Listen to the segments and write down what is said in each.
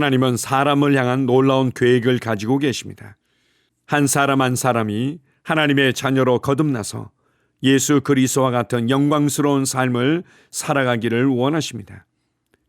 하나님은 사람을 향한 놀라운 계획을 가지고 계십니다. 한 사람 한 사람이 하나님의 자녀로 거듭나서 예수 그리스도와 같은 영광스러운 삶을 살아가기를 원하십니다.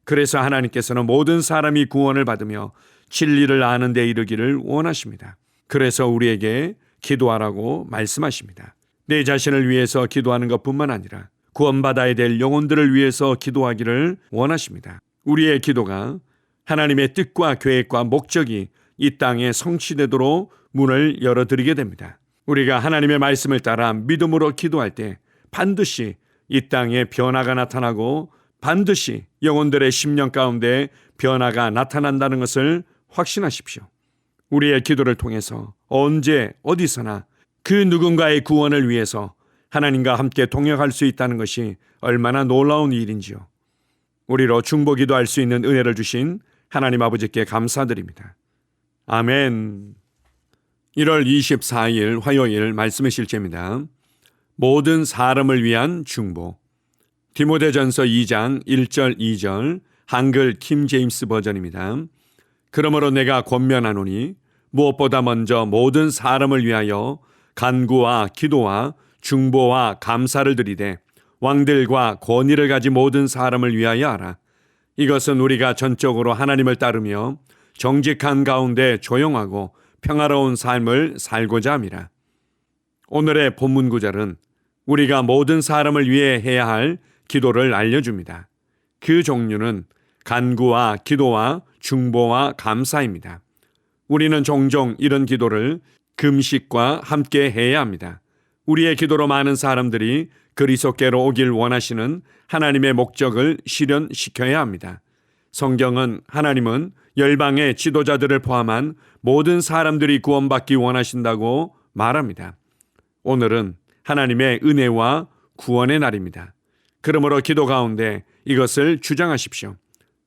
그래서 하나님께서는 모든 사람이 구원을 받으며 진리를 아는 데 이르기를 원하십니다. 그래서 우리에게 기도하라고 말씀하십니다. 내 자신을 위해서 기도하는 것뿐만 아니라 구원받아야 될 영혼들을 위해서 기도하기를 원하십니다. 우리의 기도가 하나님의 뜻과 계획과 목적이 이 땅에 성취되도록 문을 열어드리게 됩니다. 우리가 하나님의 말씀을 따라 믿음으로 기도할 때 반드시 이 땅에 변화가 나타나고 반드시 영혼들의 심령 가운데 변화가 나타난다는 것을 확신하십시오. 우리의 기도를 통해서 언제 어디서나 그 누군가의 구원을 위해서 하나님과 함께 동역할 수 있다는 것이 얼마나 놀라운 일인지요. 우리로 중보기도할 수 있는 은혜를 주신 하나님 아버지께 감사드립니다. 아멘. 1월 24일 화요일 말씀의 실제입니다. 모든 사람을 위한 중보. 디모데전서 2장 1절 2절 한글 킴 제임스 버전입니다. 그러므로 내가 권면하노니 무엇보다 먼저 모든 사람을 위하여 간구와 기도와 중보와 감사를 드리되 왕들과 권위를 가진 모든 사람을 위하여 하라. 이것은 우리가 전적으로 하나님을 따르며 정직한 가운데 조용하고 평화로운 삶을 살고자 함이라. 오늘의 본문 구절은 우리가 모든 사람을 위해 해야 할 기도를 알려줍니다. 그 종류는 간구와 기도와 중보와 감사입니다. 우리는 종종 이런 기도를 금식과 함께 해야 합니다. 우리의 기도로 많은 사람들이 그리스도께로 오길 원하시는 하나님의 목적을 실현시켜야 합니다. 성경은 하나님은 열방의 지도자들을 포함한 모든 사람들이 구원받기 원하신다고 말합니다. 오늘은 하나님의 은혜와 구원의 날입니다. 그러므로 기도 가운데 이것을 주장하십시오.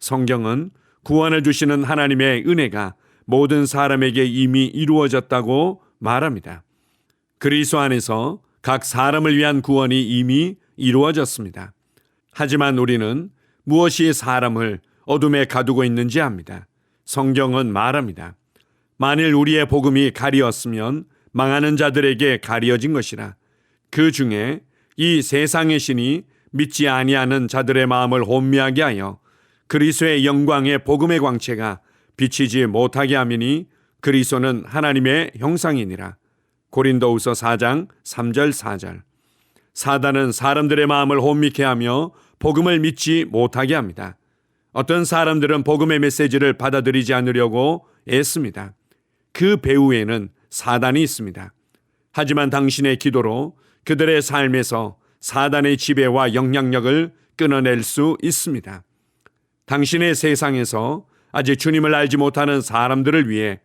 성경은 구원을 주시는 하나님의 은혜가 모든 사람에게 이미 이루어졌다고 말합니다. 그리스도 안에서 각 사람을 위한 구원이 이미 이루어졌습니다. 하지만 우리는 무엇이 사람을 어둠에 가두고 있는지 압니다. 성경은 말합니다. 만일 우리의 복음이 가리었으면 망하는 자들에게 가리어진 것이라. 그 중에 이 세상의 신이 믿지 아니하는 자들의 마음을 혼미하게 하여 그리스도의 영광의 복음의 광채가 비치지 못하게 함이니 그리스도는 하나님의 형상이니라. 고린도후서 4장 3절 4절. 사단은 사람들의 마음을 혼미케 하며 복음을 믿지 못하게 합니다. 어떤 사람들은 복음의 메시지를 받아들이지 않으려고 애씁니다. 그 배후에는 사단이 있습니다. 하지만 당신의 기도로 그들의 삶에서 사단의 지배와 영향력을 끊어낼 수 있습니다. 당신의 세상에서 아직 주님을 알지 못하는 사람들을 위해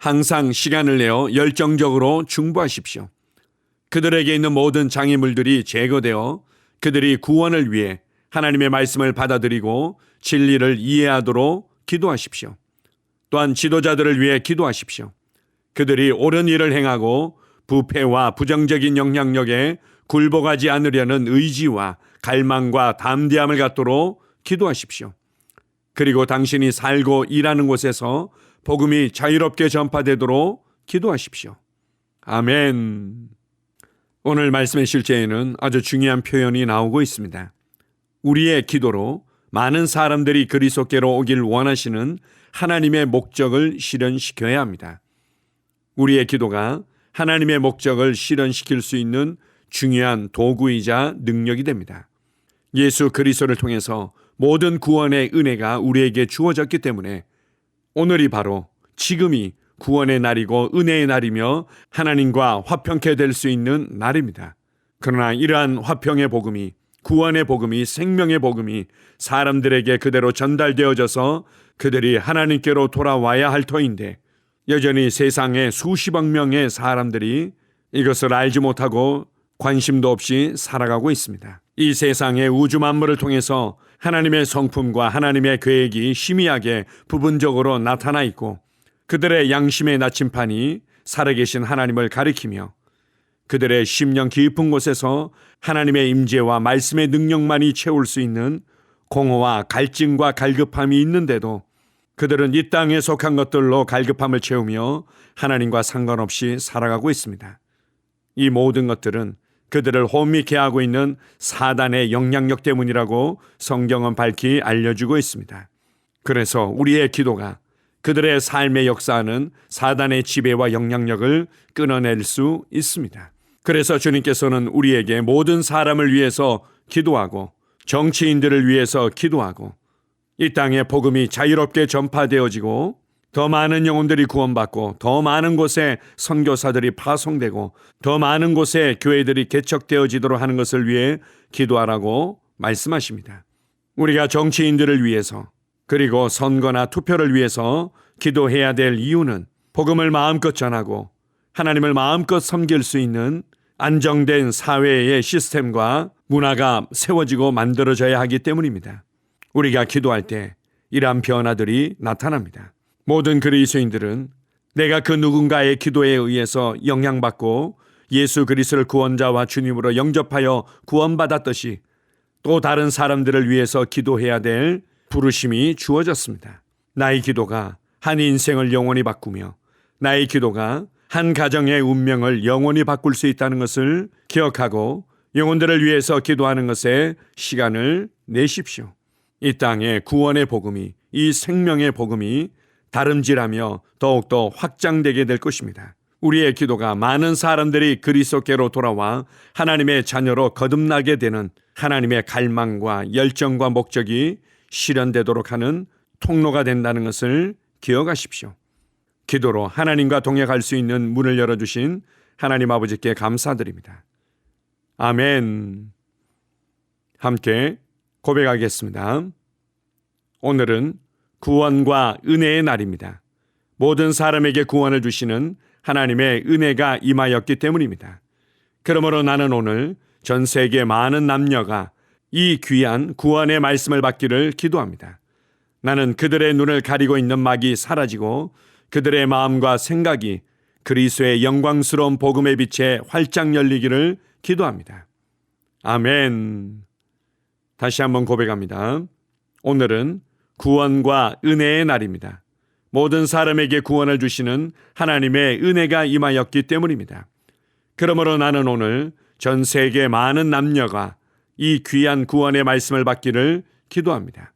항상 시간을 내어 열정적으로 중보하십시오. 그들에게 있는 모든 장애물들이 제거되어 그들이 구원을 위해 하나님의 말씀을 받아들이고 진리를 이해하도록 기도하십시오. 또한 지도자들을 위해 기도하십시오. 그들이 옳은 일을 행하고 부패와 부정적인 영향력에 굴복하지 않으려는 의지와 갈망과 담대함을 갖도록 기도하십시오. 그리고 당신이 살고 일하는 곳에서 복음이 자유롭게 전파되도록 기도하십시오. 아멘. 오늘 말씀의 실제에는 아주 중요한 표현이 나오고 있습니다. 우리의 기도로 많은 사람들이 그리스도께로 오길 원하시는 하나님의 목적을 실현시켜야 합니다. 우리의 기도가 하나님의 목적을 실현시킬 수 있는 중요한 도구이자 능력이 됩니다. 예수 그리스도를 통해서 모든 구원의 은혜가 우리에게 주어졌기 때문에 오늘이 바로 지금이 구원의 날이고 은혜의 날이며 하나님과 화평케 될 수 있는 날입니다. 그러나 이러한 화평의 복음이, 구원의 복음이, 생명의 복음이 사람들에게 그대로 전달되어져서 그들이 하나님께로 돌아와야 할 터인데 여전히 세상에 수십억 명의 사람들이 이것을 알지 못하고 관심도 없이 살아가고 있습니다. 이 세상의 우주 만물을 통해서 하나님의 성품과 하나님의 계획이 희미하게 부분적으로 나타나 있고 그들의 양심의 나침판이 살아계신 하나님을 가리키며 그들의 심령 깊은 곳에서 하나님의 임재와 말씀의 능력만이 채울 수 있는 공허와 갈증과 갈급함이 있는데도 그들은 이 땅에 속한 것들로 갈급함을 채우며 하나님과 상관없이 살아가고 있습니다. 이 모든 것들은 그들을 혼미케 하고 있는 사단의 영향력 때문이라고 성경은 밝히 알려주고 있습니다. 그래서 우리의 기도가 그들의 삶에 역사하는 사단의 지배와 영향력을 끊어낼 수 있습니다. 그래서 주님께서는 우리에게 모든 사람을 위해서 기도하고 정치인들을 위해서 기도하고 이 땅에 복음이 자유롭게 전파되어지고 더 많은 영혼들이 구원받고 더 많은 곳에 선교사들이 파송되고 더 많은 곳에 교회들이 개척되어지도록 하는 것을 위해 기도하라고 말씀하십니다. 우리가 정치인들을 위해서 그리고 선거나 투표를 위해서 기도해야 될 이유는 복음을 마음껏 전하고 하나님을 마음껏 섬길 수 있는 안정된 사회의 시스템과 문화가 세워지고 만들어져야 하기 때문입니다. 우리가 기도할 때 이러한 변화들이 나타납니다. 모든 그리스도인들은 내가 그 누군가의 기도에 의해서 영향받고 예수 그리스도를 구원자와 주님으로 영접하여 구원받았듯이 또 다른 사람들을 위해서 기도해야 될 부르심이 주어졌습니다. 나의 기도가 한 인생을 영원히 바꾸며 나의 기도가 한 가정의 운명을 영원히 바꿀 수 있다는 것을 기억하고 영혼들을 위해서 기도하는 것에 시간을 내십시오. 이 땅에 구원의 복음이, 이 생명의 복음이 다름질하며 더욱더 확장되게 될 것입니다. 우리의 기도가 많은 사람들이 그리스도께로 돌아와 하나님의 자녀로 거듭나게 되는 하나님의 갈망과 열정과 목적이 실현되도록 하는 통로가 된다는 것을 기억하십시오. 기도로 하나님과 동행할 수 있는 문을 열어주신 하나님 아버지께 감사드립니다. 아멘. 함께 고백하겠습니다. 오늘은 구원과 은혜의 날입니다. 모든 사람에게 구원을 주시는 하나님의 은혜가 임하였기 때문입니다. 그러므로 나는 오늘 전 세계 많은 남녀가 이 귀한 구원의 말씀을 받기를 기도합니다. 나는 그들의 눈을 가리고 있는 막이 사라지고 그들의 마음과 생각이 그리스도의 영광스러운 복음의 빛에 활짝 열리기를 기도합니다. 아멘. 다시 한번 고백합니다. 오늘은 구원과 은혜의 날입니다. 모든 사람에게 구원을 주시는 하나님의 은혜가 임하였기 때문입니다. 그러므로 나는 오늘 전 세계 많은 남녀가 이 귀한 구원의 말씀을 받기를 기도합니다.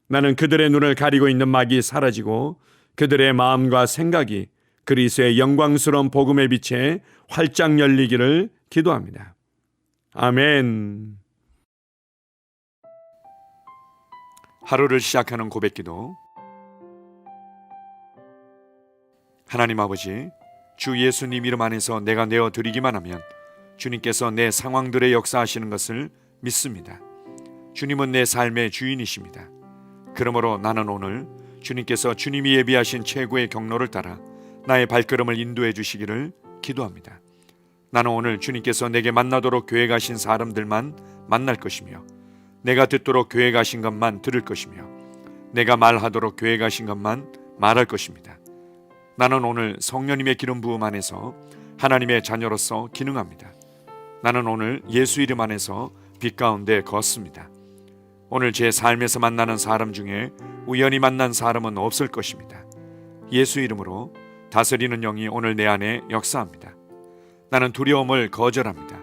나는 그들의 눈을 가리고 있는 막이 사라지고 그들의 마음과 생각이 그리스도의 영광스러운 복음의 빛에 활짝 열리기를 기도합니다. 아멘. 하루를 시작하는 고백기도. 하나님 아버지, 주 예수님 이름 안에서 내가 내어 드리기만 하면 주님께서 내 상황들의 역사하시는 것을 믿습니다. 주님은 내 삶의 주인이십니다. 그러므로 나는 오늘 주님께서 주님이 예비하신 최고의 경로를 따라 나의 발걸음을 인도해 주시기를 기도합니다. 나는 오늘 주님께서 내게 만나도록 교회 가신 사람들만 만날 것이며 내가 듣도록 교회 가신 것만 들을 것이며 내가 말하도록 교회 가신 것만 말할 것입니다. 나는 오늘 성령님의 기름 부음 안에서 하나님의 자녀로서 기능합니다. 나는 오늘 예수 이름 안에서 빛 가운데 걷습니다. 오늘 제 삶에서 만나는 사람 중에 우연히 만난 사람은 없을 것입니다. 예수 이름으로 다스리는 영이 오늘 내 안에 역사합니다. 나는 두려움을 거절합니다.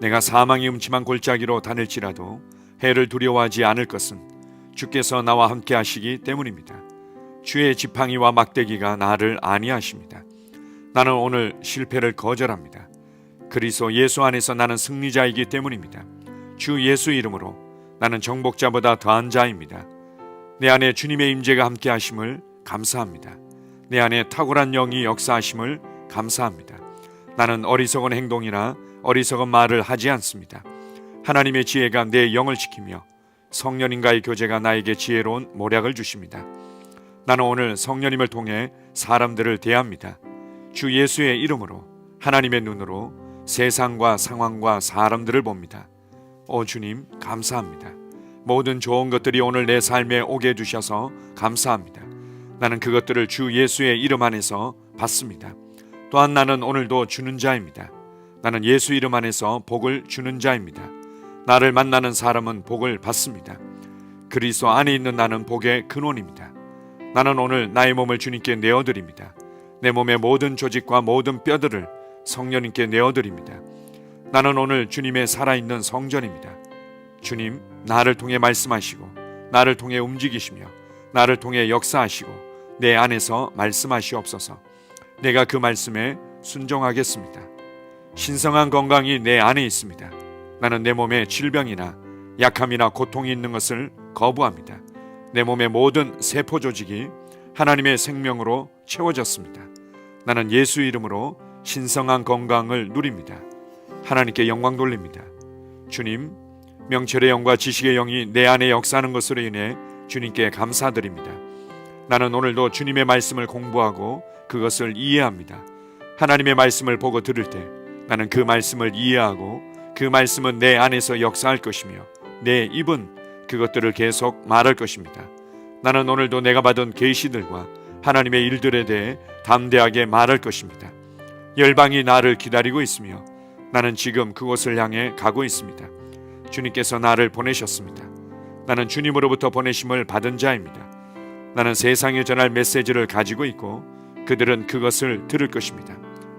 내가 사망의 음침한 골짜기로 다닐지라도 해를 두려워하지 않을 것은 주께서 나와 함께 하시기 때문입니다. 주의 지팡이와 막대기가 나를 안위하십니다. 나는 오늘 실패를 거절합니다. 그리스도 예수 안에서 나는 승리자이기 때문입니다. 주 예수 이름으로 나는 정복자보다 더한 자입니다. 내 안에 주님의 임재가 함께 하심을 감사합니다. 내 안에 탁월한 영이 역사하심을 감사합니다. 나는 어리석은 행동이나 어리석은 말을 하지 않습니다. 하나님의 지혜가 내 영을 지키며 성령님과의 교제가 나에게 지혜로운 모략을 주십니다. 나는 오늘 성령님을 통해 사람들을 대합니다. 주 예수의 이름으로 하나님의 눈으로 세상과 상황과 사람들을 봅니다. 오 주님 감사합니다. 모든 좋은 것들이 오늘 내 삶에 오게 해주셔서 감사합니다. 나는 그것들을 주 예수의 이름 안에서 받습니다. 또한 나는 오늘도 주는 자입니다. 나는 예수 이름 안에서 복을 주는 자입니다. 나를 만나는 사람은 복을 받습니다. 그리스도 안에 있는 나는 복의 근원입니다. 나는 오늘 나의 몸을 주님께 내어드립니다. 내 몸의 모든 조직과 모든 뼈들을 성령님께 내어드립니다. 나는 오늘 주님의 살아있는 성전입니다. 주님, 나를 통해 말씀하시고 나를 통해 움직이시며 나를 통해 역사하시고 내 안에서 말씀하시옵소서. 내가 그 말씀에 순종하겠습니다. 신성한 건강이 내 안에 있습니다. 나는 내 몸에 질병이나 약함이나 고통이 있는 것을 거부합니다. 내 몸의 모든 세포 조직이 하나님의 생명으로 채워졌습니다. 나는 예수 이름으로 신성한 건강을 누립니다. 하나님께 영광 돌립니다. 주님, 명철의 영과 지식의 영이 내 안에 역사하는 것으로 인해 주님께 감사드립니다. 나는 오늘도 주님의 말씀을 공부하고 그것을 이해합니다. 하나님의 말씀을 보고 들을 때 나는 그 말씀을 이해하고 그 말씀은 내 안에서 역사할 것이며 내 입은 그것들을 계속 말할 것입니다. 나는 오늘도 내가 받은 계시들과 하나님의 일들에 대해 담대하게 말할 것입니다. 열방이 나를 기다리고 있으며 나는 지금 그곳을 향해 가고 있습니다. 주님께서 나를 보내셨습니다. 나는 주님으로부터 보내심을 받은 자입니다. 나는 세상에 전할 메시지를 가지고 있고 그들은 그것을 들을 것입니다.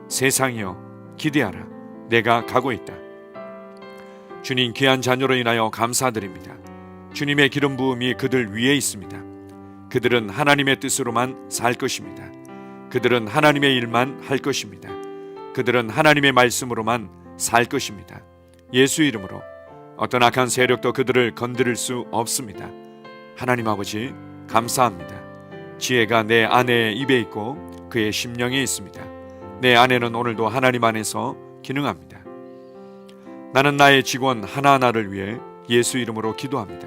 세상이여 기대하라. 내가 가고 있다. 주님 귀한 자녀로 인하여 감사드립니다. 주님의 기름 부음이 그들 위에 있습니다. 그들은 하나님의 뜻으로만 살 것입니다. 그들은 하나님의 일만 할 것입니다. 그들은 하나님의 말씀으로만 살 것입니다. 예수 이름으로 어떤 악한 세력도 그들을 건드릴 수 없습니다. 하나님 아버지 감사합니다. 지혜가 내 아내의 입에 있고 그의 심령에 있습니다. 내 아내는 오늘도 하나님 안에서 기능합니다. 나는 나의 직원 하나하나를 위해 예수 이름으로 기도합니다.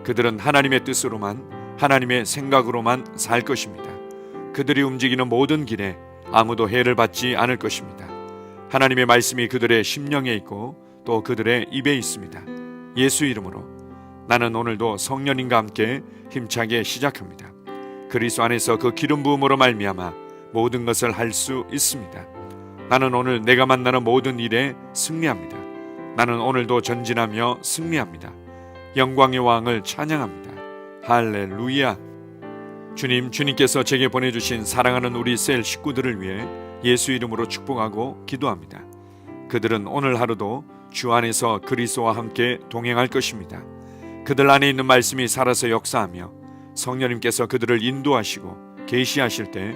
그들은 하나님의 뜻으로만 하나님의 생각으로만 살 것입니다. 그들이 움직이는 모든 길에 아무도 해를 받지 않을 것입니다. 하나님의 말씀이 그들의 심령에 있고 또 그들의 입에 있습니다. 예수 이름으로 나는 오늘도 성령님과 함께 힘차게 시작합니다. 그리스도 안에서 그 기름 부음으로 말미암아 모든 것을 할 수 있습니다. 나는 오늘 내가 만나는 모든 일에 승리합니다. 나는 오늘도 전진하며 승리합니다. 영광의 왕을 찬양합니다. 할렐루야. 주님께서 제게 보내주신 사랑하는 우리 셀 식구들을 위해 예수 이름으로 축복하고 기도합니다. 그들은 오늘 하루도 주 안에서 그리스도와 함께 동행할 것입니다. 그들 안에 있는 말씀이 살아서 역사하며 성령님께서 그들을 인도하시고 계시하실 때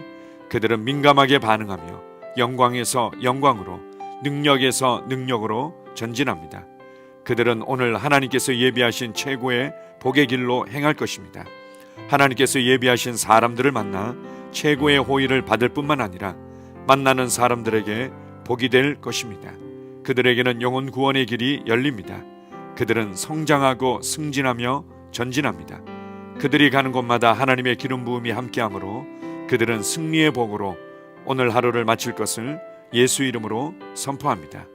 그들은 민감하게 반응하며 영광에서 영광으로 능력에서 능력으로 전진합니다. 그들은 오늘 하나님께서 예비하신 최고의 복의 길로 행할 것입니다. 하나님께서 예비하신 사람들을 만나 최고의 호의를 받을 뿐만 아니라 만나는 사람들에게 복이 될 것입니다. 그들에게는 영혼 구원의 길이 열립니다. 그들은 성장하고 승진하며 전진합니다. 그들이 가는 곳마다 하나님의 기름 부음이 함께하므로 그들은 승리의 복으로 오늘 하루를 마칠 것을 예수 이름으로 선포합니다.